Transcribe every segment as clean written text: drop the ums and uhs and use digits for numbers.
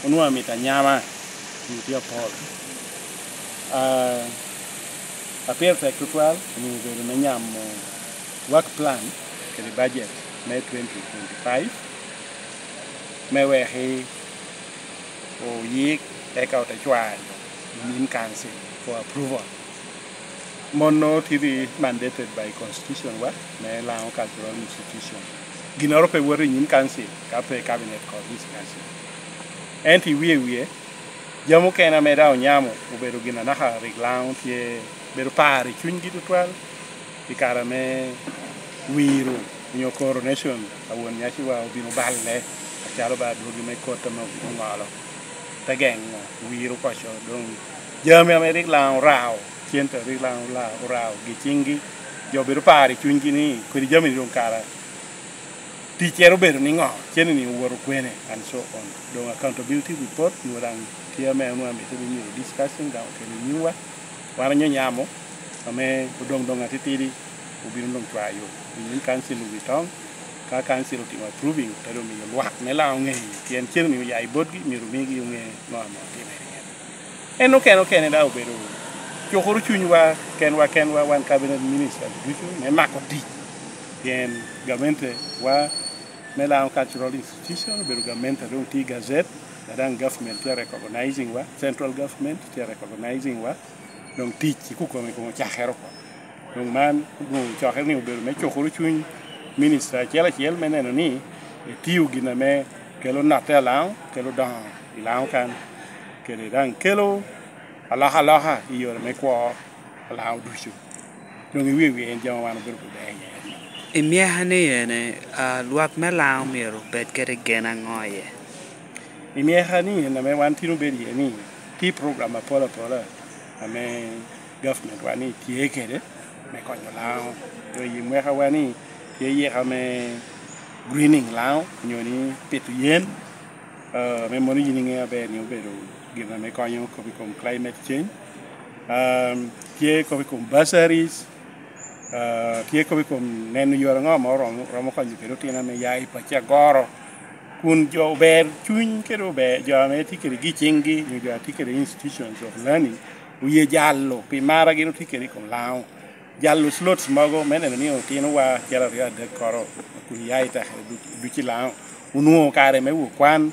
unua mitanyama ni Paul appear secretary ni bedo na nyam work plan ke budget May 2025 mewe o yik take out a chwan in council for approval mono TV mandated by constitution wa me lao cultural institution ginoro pe wori in council ka pe cabinet ko discussion enti wie jamu kena me dao nyamo ubedo gina na ha reglaun tie bedo pari chungi tutwal ikara me wiru nyo coronation awon nyachi wa obino balle achalo ba dogi me kota no ngalo tagang wiru ko sho dong jamu me reglaun rao tienta reglaun la rao gichingi jo bedo pari chungi ni ko di jamu dong kara tichero bedo ni ngo cheni ni woro kwene and so on dong accountability report ni warang kia me anu ambe tini ni discussing down keni niwa wana nyamo ame dong atitiri ubin dong twayo ni council ubitong ka council utima approving tado mi lwa ne la nge tien chen ni ya ibodgi mi rumigi nge no amo tini eno kene da obedo chokoro chunywa kenwa wan cabinet minister duchu ne makoti tien gamente wa me la cultural institution bedo gamente dong ti gazette dan government ya recognizing wa central government ya recognizing wa donc teach ku ko chahero ko donc man no chahero ni be me chokoro chuny minister chel meneno ni tiu gina me kelo natela kelo dan ilang kan kele dan kelo alaha iyo me ko ala duchu donc wi en jama wan be be imia hane ne luak mela mero bet kere gena ngoye imiehani na me wan tinu beri ni ti program pola ame government wani tie kede me konyo lao yo yimwe hawani ye ame greening lao nyoni petu yen me moni yini abe ni obedo gina me konyo ko become climate change tie ko become bursaries tie ko become nenu yoro ngamo romo konyo pero tina me yai pacha goro kun jo ber chuny kero be jo ame tikeri gichingi ni jo tikeri institutions of learning uye jallo pi mara gino tikeri kon lao jallo slots mago menene ni otino wa kera ya de koro kun yaita duchi lao unuo kare me wu kwan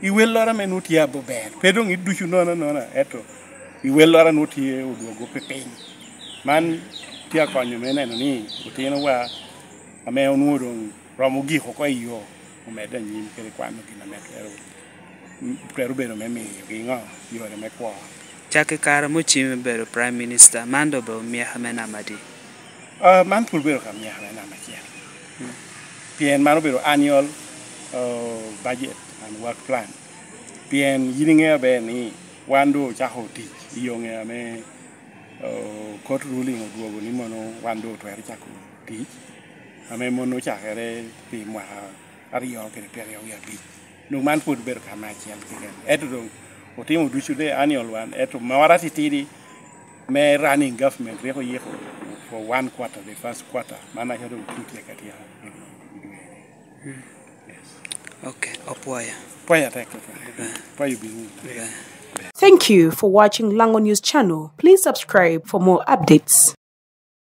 I wellora me nutia bo ber pedong iduchu nona eto I wellora nutie uduogo pepeny man tia konyo menene ni otino wa ame onuo dong romo giko ko iyo umeda nyim kere kwano gina metero bero memi gingo yore mekwa chake kara muchime bero prime minister mando be miya mena madi man pul bero kam miya mena makia pien mano bero annual budget and work plan pien yininge be ni wando chahoti iyonge ame court ruling oduogo ni mono wando to er chakoti ame mono chakere pi mwa ariyo ke periyo ya bi no man put ber kama chiel kigen eto do otimo duchu de annual one eto mawarati tidi me running government reko yeko for one quarter the first quarter mana hedo tuti katia yes okay opoya take poya bi Thank you for watching Lango News channel. Please subscribe for more updates.